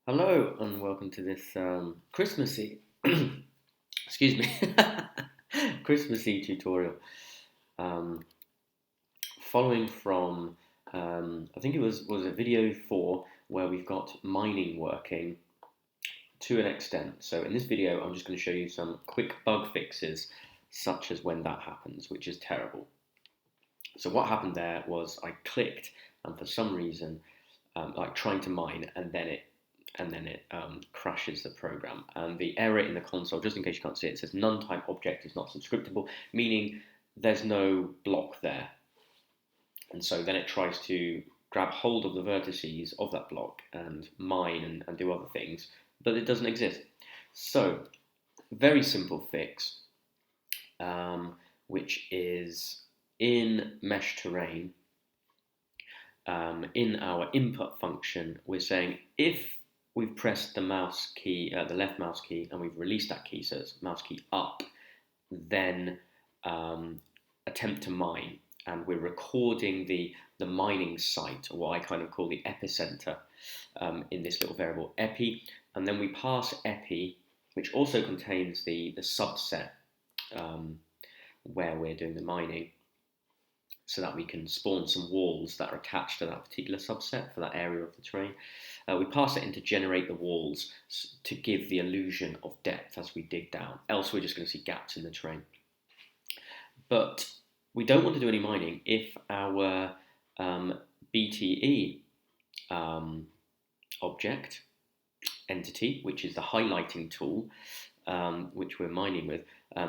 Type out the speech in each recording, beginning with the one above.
Hello and welcome to this Christmassy, excuse me, Christmassy tutorial. Um, Following from, I think it was a video 4 where we've got mining working to an extent. So in this video, I'm just going to show you some quick bug fixes, such as when that happens, which is terrible. So what happened there was I clicked, and for some reason, like trying to mine, and then it crashes the program. And the error in the console, just in case you can't see it, says none type object is not subscriptable, meaning there's no block there. And so then it tries to grab hold of the vertices of that block and mine and do other things, but it doesn't exist. So, very simple fix, which is in mesh terrain, in our input function, we're saying if we've pressed the mouse key, the left mouse key, and we've released that key, so it's mouse key up, then attempt to mine. And we're recording the mining site, or what I kind of call the epicenter, in this little variable epi. And then we pass epi, which also contains the subset where we're doing the mining, so that we can spawn some walls that are attached to that particular subset for that area of the terrain. We pass it in to generate the walls to give the illusion of depth as we dig down, else we're just going to see gaps in the terrain. But we don't want to do any mining if our BTE object entity, which is the highlighting tool, which we're mining with,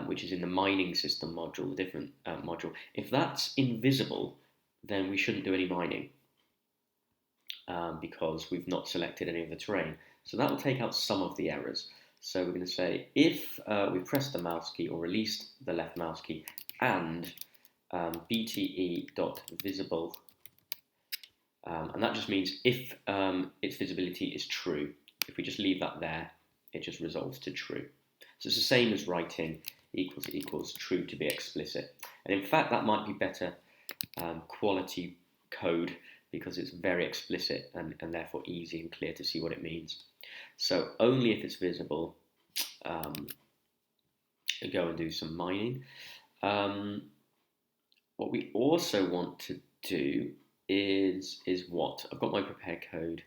which is in the mining system module, the different module. If that's invisible, then we shouldn't do any mining because we've not selected any of the terrain. So that will take out some of the errors. So we're going to say if we pressed the mouse key or released the left mouse key and bte.visible, and that just means if its visibility is true. If we just leave that there, it just resolves to true. So it's the same as writing equals true to be explicit. And in fact, that might be better quality code because it's very explicit and therefore easy and clear to see what it means. So only if it's visible, go and do some mining. What we also want to do is what? I've got my prepare code.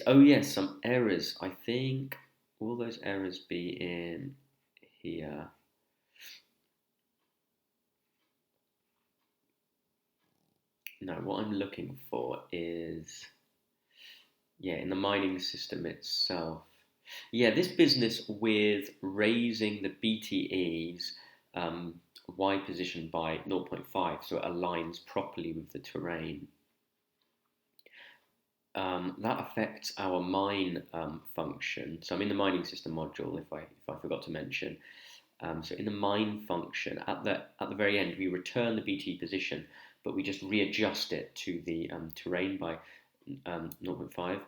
Oh yes, some errors. I think will those errors be in here? No, what I'm looking for is, yeah, in the mining system itself. Yeah, this business with raising the BTE's Y position by 0.5 so it aligns properly with the terrain. That affects our mine function. So I'm in the mining system module, if I forgot to mention. So in the mine function, at the very end, we return the BT position, but we just readjust it to the terrain by 0.5.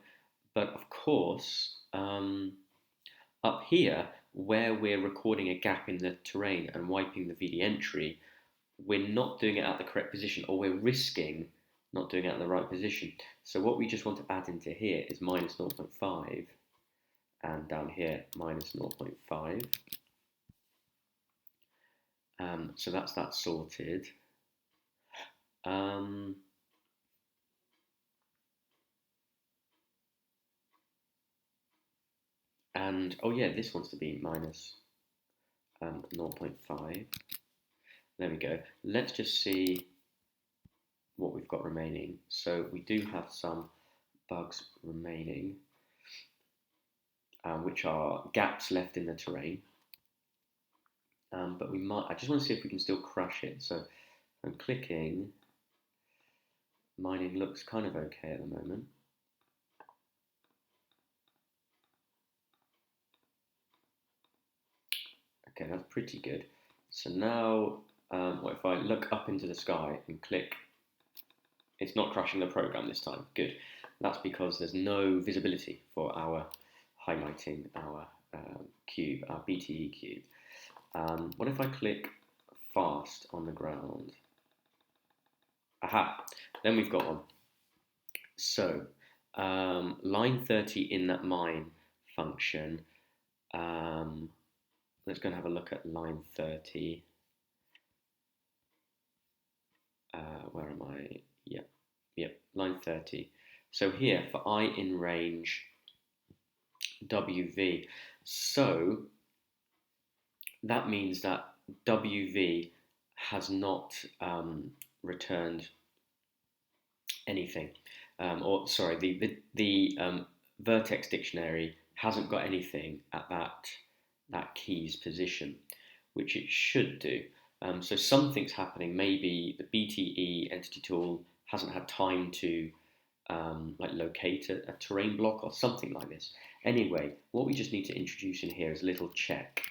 But of course, up here, where we're recording a gap in the terrain and wiping the VD entry, we're not doing it at the correct position, or we're risking not doing it at the right position. So what we just want to add into here is minus 0.5, and down here, minus 0.5. So that's that sorted. And oh yeah, this wants to be minus 0.5. There we go. Let's just see what we've got remaining. So we do have some bugs remaining, which are gaps left in the terrain. But I just want to see if we can still crash it. So I'm clicking. Mining looks kind of okay at the moment. Okay, that's pretty good. So now, what if I look up into the sky and click? It's not crashing the program this time. Good. That's because there's no visibility for our highlighting our cube, our BTE cube. What if I click fast on the ground? Aha, then we've got one. So line 30 in that mine function. Let's go and have a look at line 30. Where am I? Yep, line 30. So here, for I in range WV, so that means that WV has not returned anything. Or sorry, the vertex dictionary hasn't got anything at that key's position, which it should do. So something's happening. Maybe the BTE entity tool hasn't had time to like locate a terrain block or something like this. Anyway, what we just need to introduce in here is a little check.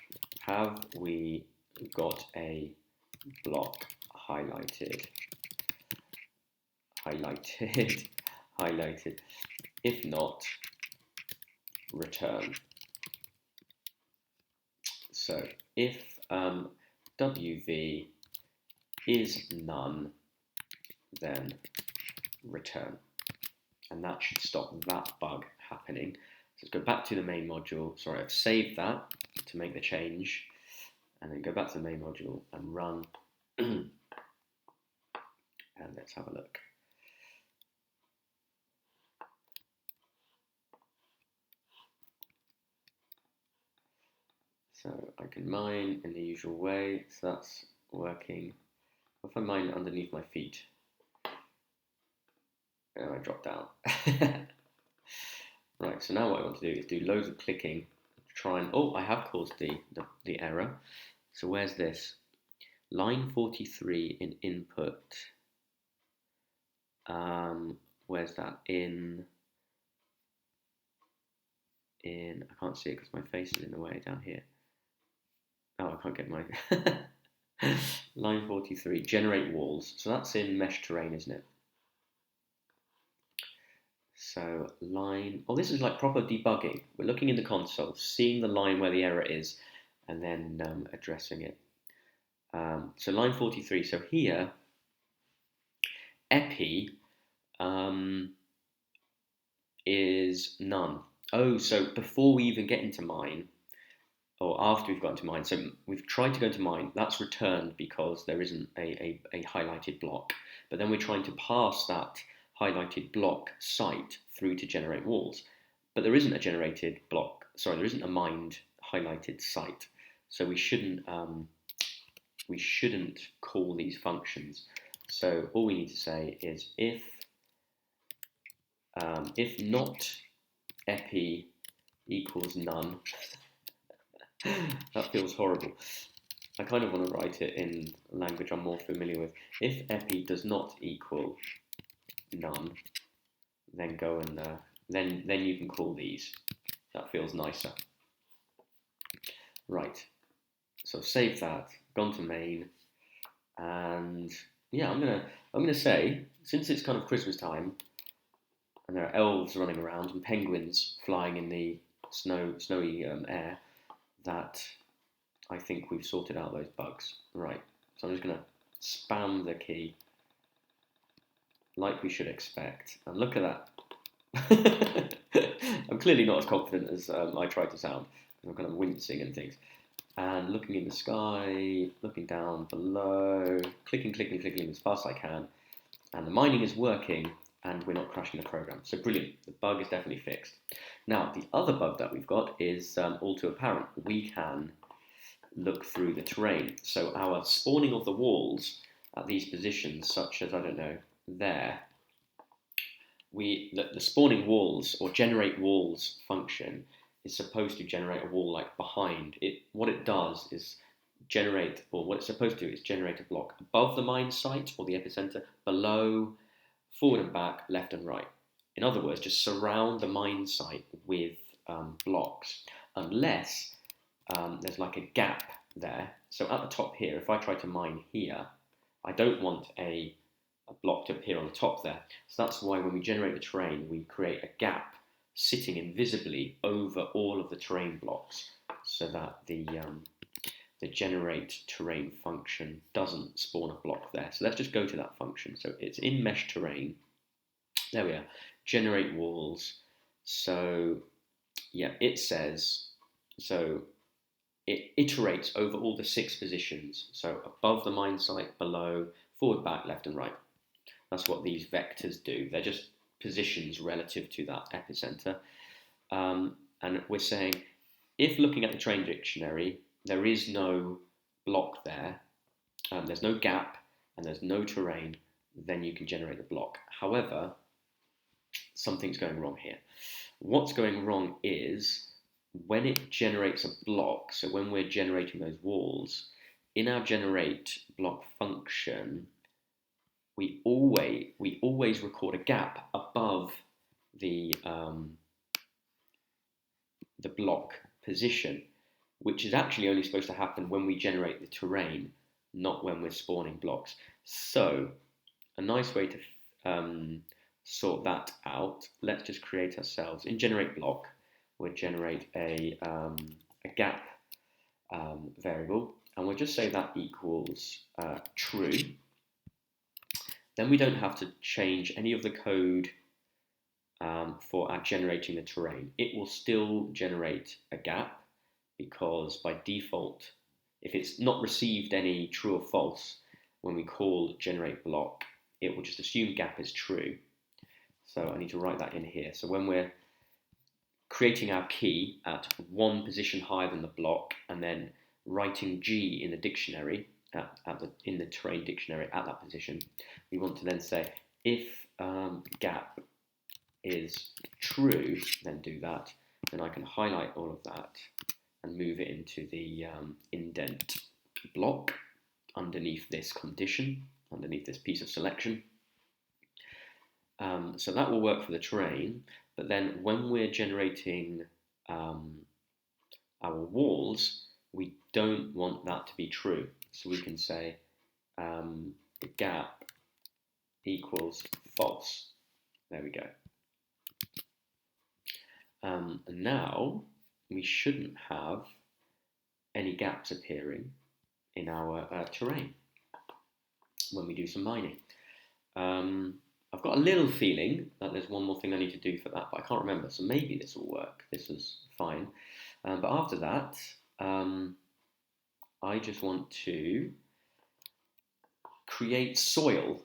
Have we got a block highlighted? Highlighted. If not, return. So if WV is none, then return. And that should stop that bug happening. So let's go back to the main module. Sorry, I've saved that to make the change. And then go back to the main module and run. And let's have a look. So I can mine in the usual way, so that's working. If I mine underneath my feet, and I drop down. Right, so now what I want to do is do loads of clicking to try and, I have caused the error. So where's this? Line 43 in input. Where's that? In I can't see it because my face is in the way down here. Oh, I can't get my line 43, generate walls. So that's in mesh terrain, isn't it? So line, this is like proper debugging. We're looking in the console, seeing the line where the error is, and then addressing it. So line 43, so here, epi is none. So before we even get into mine, or after we've gotten to mine, so we've tried to go to mine, that's returned because there isn't a highlighted block. But then we're trying to pass that highlighted block site through to generate walls. But there isn't a generated block, there isn't a mined highlighted site. So we shouldn't call these functions. So all we need to say is if not epi equals none, that feels horrible. I kind of want to write it in a language I'm more familiar with. If epi does not equal none, then go and then you can call these. That feels nicer. Right. So save that. Gone to main, and yeah, I'm gonna say, since it's kind of Christmas time, and there are elves running around and penguins flying in the snowy air, that I think we've sorted out those bugs. Right, so I'm just going to spam the key like we should expect. And look at that. I'm clearly not as confident as I tried to sound. I'm kind of wincing and things. And looking in the sky, looking down below, clicking as fast as I can. And the mining is working, and we're not crashing the program. So brilliant, the bug is definitely fixed. Now, the other bug that we've got is all too apparent. We can look through the terrain. So our spawning of the walls at these positions, such as, I don't know, there, the spawning walls or generate walls function is supposed to generate a wall like behind it. What it does is what it's supposed to do is generate a block above the mine site or the epicenter, below, forward and back, left and right. In other words, just surround the mine site with blocks, unless there's like a gap there. So at the top here, if I try to mine here, I don't want a block to appear on the top there. So that's why when we generate the terrain, we create a gap sitting invisibly over all of the terrain blocks, so that the generate terrain function doesn't spawn a block there. So let's just go to that function. So it's in mesh terrain. There we are. generate walls. So yeah, it says, so it iterates over all the 6 positions. So above the mine site, below, forward, back, left and right. That's what these vectors do. They're just positions relative to that epicenter. And we're saying, if looking at the terrain dictionary, there is no block there, there's no gap, and there's no terrain, then you can generate the block. However, something's going wrong here. What's going wrong is when it generates a block, so when we're generating those walls, in our generate block function, we always record a gap above the block position, which is actually only supposed to happen when we generate the terrain, not when we're spawning blocks. So a nice way to sort that out, let's just create ourselves, in generate block, we'll generate a gap variable, and we'll just say that equals true. Then we don't have to change any of the code for our generating the terrain. It will still generate a gap because by default, if it's not received any true or false, when we call generate block, it will just assume gap is true. So I need to write that in here. So when we're creating our key at 1 position higher than the block and then writing G in the dictionary, in the terrain dictionary at that position, we want to then say if gap is true, then do that. Then I can highlight all of that and move it into the indent block underneath this condition, underneath this piece of selection. So that will work for the terrain, but then when we're generating our walls, we don't want that to be true. So we can say the gap equals false. There we go. And now we shouldn't have any gaps appearing in our terrain when we do some mining. I've got a little feeling that there's one more thing I need to do for that, but I can't remember, so maybe this will work. This is fine. But after that, I just want to create soil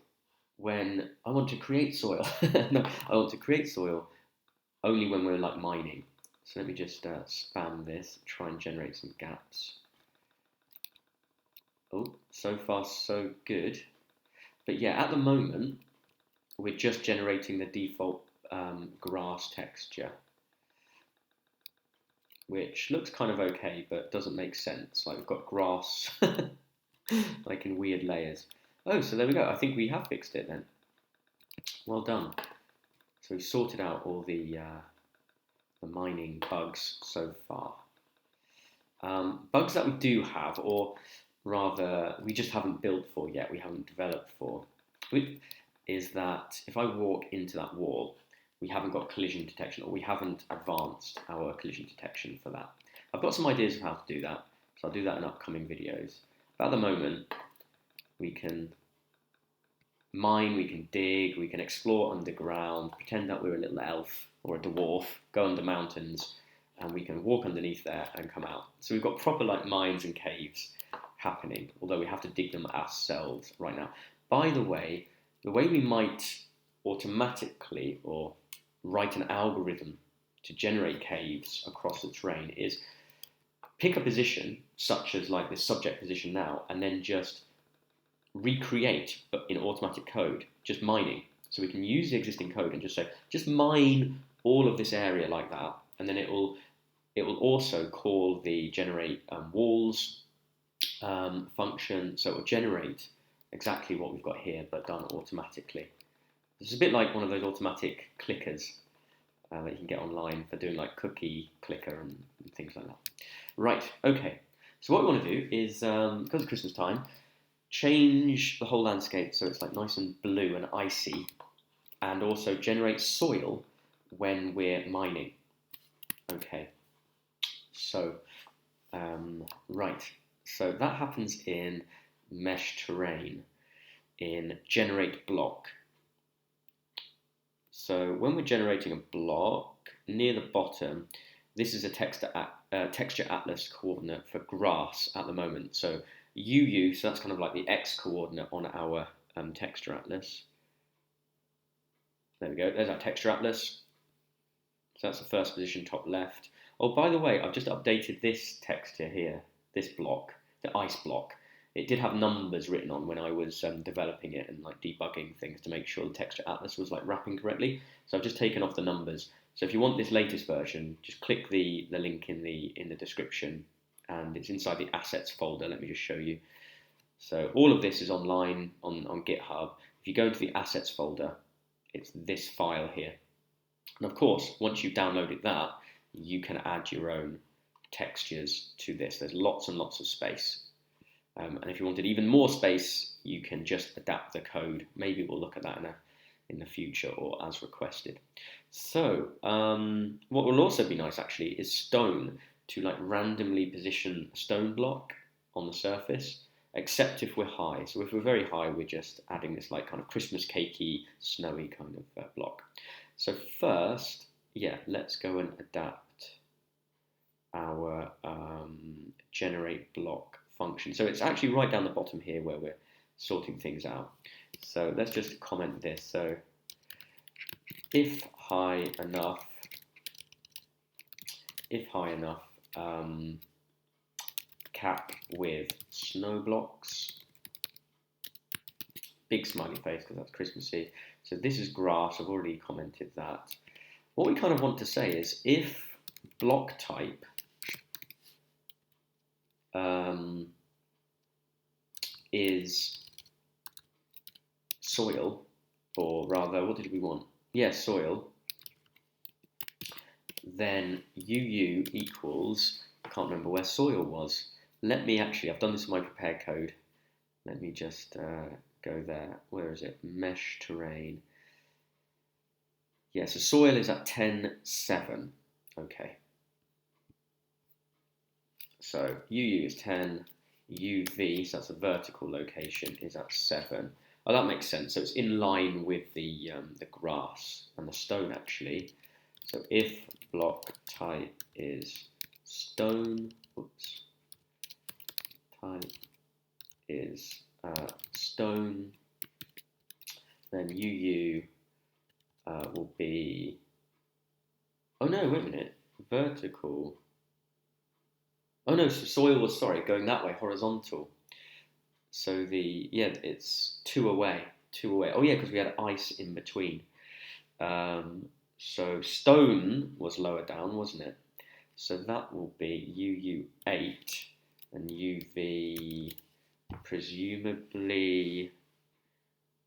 when I want to create soil. No, I want to create soil only when we're like mining. So let me just spam this, try and generate some gaps. Oh, so far so good. But yeah, at the moment, we're just generating the default grass texture, which looks kind of okay, but doesn't make sense. Like we've got grass like in weird layers. Oh, so there we go. I think we have fixed it then. Well done. So we've sorted out all the mining bugs so far. Bugs that we do have, or rather we just haven't built for yet, we haven't developed for, is that if I walk into that wall, we haven't got collision detection, or we haven't advanced our collision detection for that. I've got some ideas of how to do that, so I'll do that in upcoming videos. But at the moment, we can mine, we can dig, we can explore underground, pretend that we're a little elf or a dwarf, go under mountains, and we can walk underneath there and come out. So we've got proper like mines and caves happening, although we have to dig them ourselves right now. By the way we might automatically or write an algorithm to generate caves across the terrain is pick a position, such as like this subject position now, and then just recreate, but in automatic code, just mining. So we can use the existing code and just say, just mine all of this area like that, and then it will also call the generate walls function, so it will generate exactly what we've got here, but done automatically. It's a bit like one of those automatic clickers that you can get online for doing like cookie clicker and things like that. Right, okay. So what we want to do is, because of Christmas time, change the whole landscape so it's like nice and blue and icy, and also generate soil when we're mining. Okay, so right, so that happens in mesh terrain in generate block. So when we're generating a block, near the bottom, this is a texture atlas coordinate for grass at the moment. So UU, so that's kind of like the X coordinate on our texture atlas. There we go, there's our texture atlas. So that's the first position, top left. Oh, by the way, I've just updated this texture here, this block, the ice block. It did have numbers written on when I was developing it and like debugging things to make sure the texture atlas was like wrapping correctly. So I've just taken off the numbers. So if you want this latest version, just click the link in the description, and it's inside the assets folder. Let me just show you. So all of this is online on GitHub. If you go into the assets folder, it's this file here. And of course, once you've downloaded that, you can add your own textures to this. There's lots and lots of space. And if you wanted even more space, you can just adapt the code. Maybe we'll look at that in the future or as requested. So what will also be nice actually is stone, to like randomly position a stone block on the surface, except if we're high. So if we're very high, we're just adding this like kind of Christmas cakey, snowy kind of block. So first, yeah, let's go and adapt our generate block function. So it's actually right down the bottom here where we're sorting things out. So let's just comment this. So if high enough, cap with snow blocks, big smiley face because that's Christmassy. So this is grass, I've already commented that. What we kind of want to say is if block type is soil, or rather, what did we want? Yeah, soil. Then UU equals, I can't remember where soil was. Let me actually, I've done this in my prepared code. Let me just go there. Where is it? Mesh terrain. Yeah, so soil is at 10.7. Okay. So UU is 10, UV, so that's the vertical location, is at 7. Oh, that makes sense. So it's in line with the grass and the stone actually. So if block type is stone, type is stone, then UU will be, oh no, wait a minute, vertical. Oh no, so soil was, sorry, going that way, horizontal. So it's two away. Oh yeah, because we had ice in between. So stone was lower down, wasn't it? So that will be UU8 and UV presumably,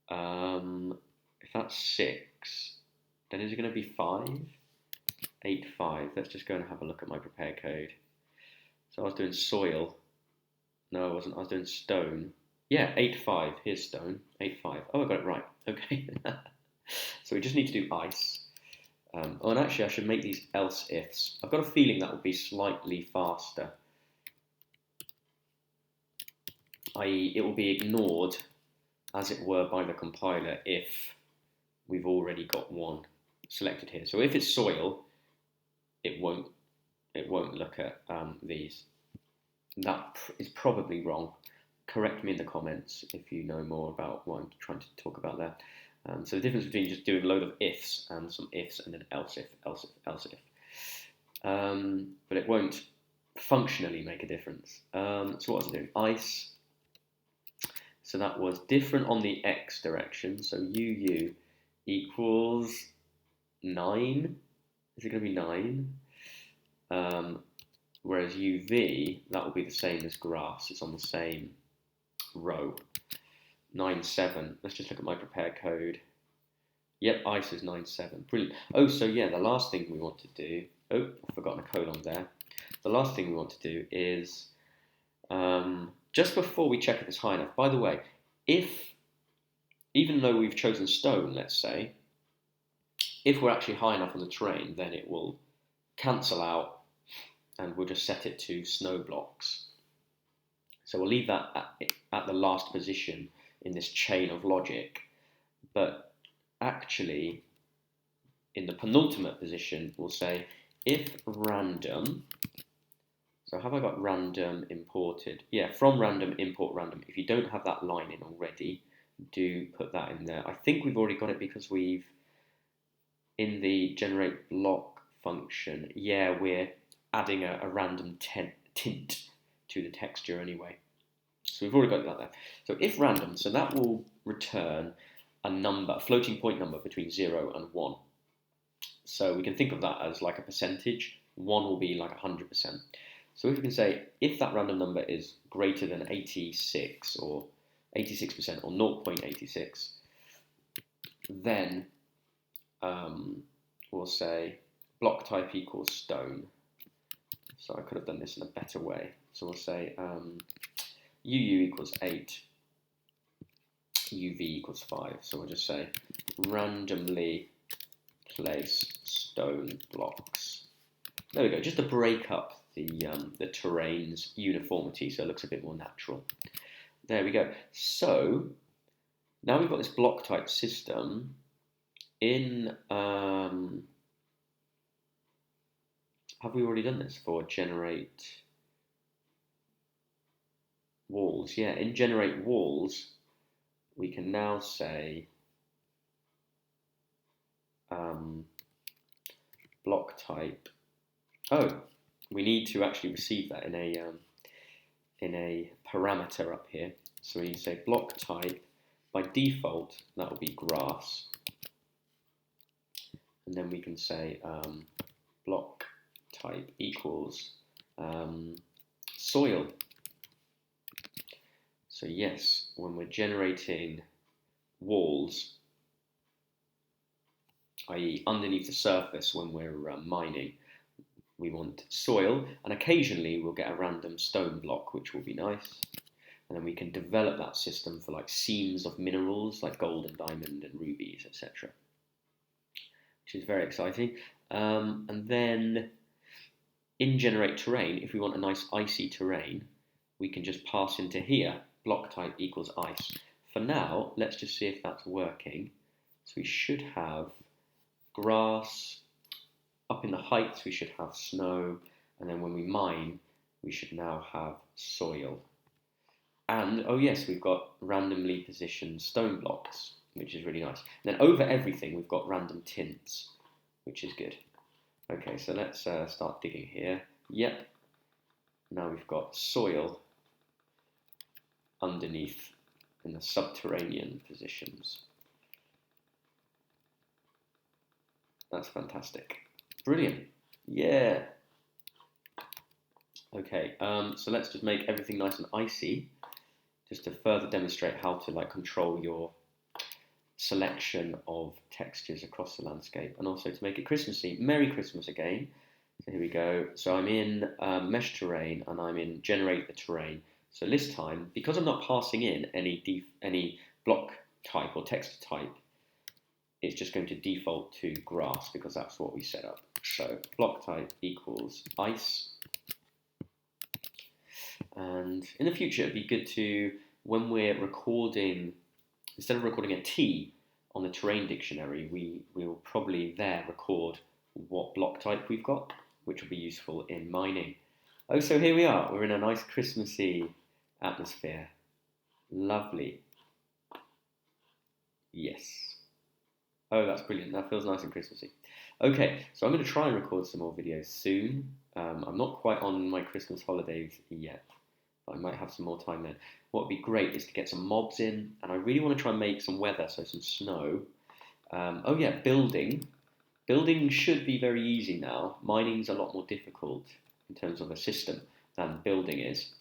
if that's 6, then is it going to be 5? 8, 5. Let's just go and have a look at my prepare code. So I was doing soil. No, I wasn't. I was doing stone. Yeah, 8, 5. Here's stone. 8, 5. Oh, I got it right. Okay. So we just need to do ice. Oh, and actually I should make these else ifs. I've got a feeling that will be slightly faster. i.e. it will be ignored, as it were, by the compiler if we've already got one selected here. So if it's soil, it won't look at these. That is probably wrong. Correct me in the comments if you know more about what I'm trying to talk about there. So the difference between just doing a load of ifs and some ifs and then else if, else if, else if. But it won't functionally make a difference. So what was I doing? Ice. So that was different on the x direction. So UU equals 9. Is it going to be 9? Whereas UV, that will be the same as grass. It's on the same row. 9.7. Let's just look at my prepared code. Yep, ice is 9.7. Brilliant. Oh, so yeah, the last thing we want to do. Oh, I've forgotten a colon there. The last thing we want to do is just before we check if it's high enough. By the way, even though we've chosen stone, let's say, if we're actually high enough on the terrain, then it will cancel out, and we'll just set it to snow blocks. So we'll leave that at the last position in this chain of logic. But actually, in the penultimate position, we'll say if random. So have I got random imported? Yeah, from random, import random. If you don't have that line in already, do put that in there. I think we've already got it because we've, in the generate block function, yeah, we're adding a random tint to the texture anyway. So we've already got that there. So if random, so that will return a number, a floating point number between 0 and 1. So we can think of that as like a percentage. 1 will be like 100%. So if we can say, if that random number is greater than 86 or 86% or 0.86, then we'll say block type equals stone. So I could have done this in a better way. So we'll say UU equals 8, UV equals 5. So we'll just say randomly place stone blocks. There we go, just to break up the terrain's uniformity so it looks a bit more natural. There we go. So now we've got this block type system in, have we already done this for generate walls? Yeah, in generate walls, we can now say block type. Oh, we need to actually receive that in a parameter up here. So we need to say block type. By default, that will be grass. And then we can say block type equals soil. So yes, when we're generating walls, i.e. underneath the surface when we're mining, we want soil, and occasionally we'll get a random stone block, which will be nice. And then we can develop that system for like seams of minerals like gold and diamond and rubies, etc. Which is very exciting. And then in generate terrain, if we want a nice icy terrain, we can just pass into here, block type equals ice. For now, let's just see if that's working. So we should have grass. Up in the heights, we should have snow. And then when we mine, we should now have soil. And, oh yes, we've got randomly positioned stone blocks, which is really nice. And then over everything, we've got random tints, which is good. Okay, so let's start digging here. Yep. Now we've got soil underneath in the subterranean positions. That's fantastic. Brilliant. Yeah. Okay, so let's just make everything nice and icy, just to further demonstrate how to like control your selection of textures across the landscape, and also to make it Christmassy. Merry Christmas again. So here we go. So I'm in mesh terrain and I'm in generate the terrain. So this time, because I'm not passing in any block type or text type, it's just going to default to grass because that's what we set up. So block type equals ice. And in the future, it'd be good to, when we're recording, instead of recording a T on the terrain dictionary, we will probably there record what block type we've got, which will be useful in mining. Oh, so here we are. We're in a nice Christmassy atmosphere. Lovely. Yes. Oh, that's brilliant. That feels nice and Christmassy. Okay, so I'm going to try and record some more videos soon. I'm not quite on my Christmas holidays yet, but I might have some more time then. What would be great is to get some mobs in, and I really want to try and make some weather, so some snow. Oh yeah, building. Building should be very easy now. Mining's a lot more difficult in terms of a system than building is.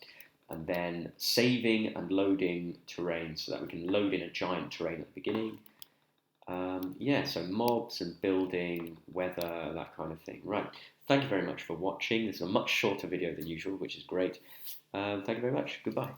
And then saving and loading terrain so that we can load in a giant terrain at the beginning. Yeah, so mobs and building, weather, that kind of thing. Right, thank you very much for watching. This is a much shorter video than usual, which is great. Thank you very much. Goodbye.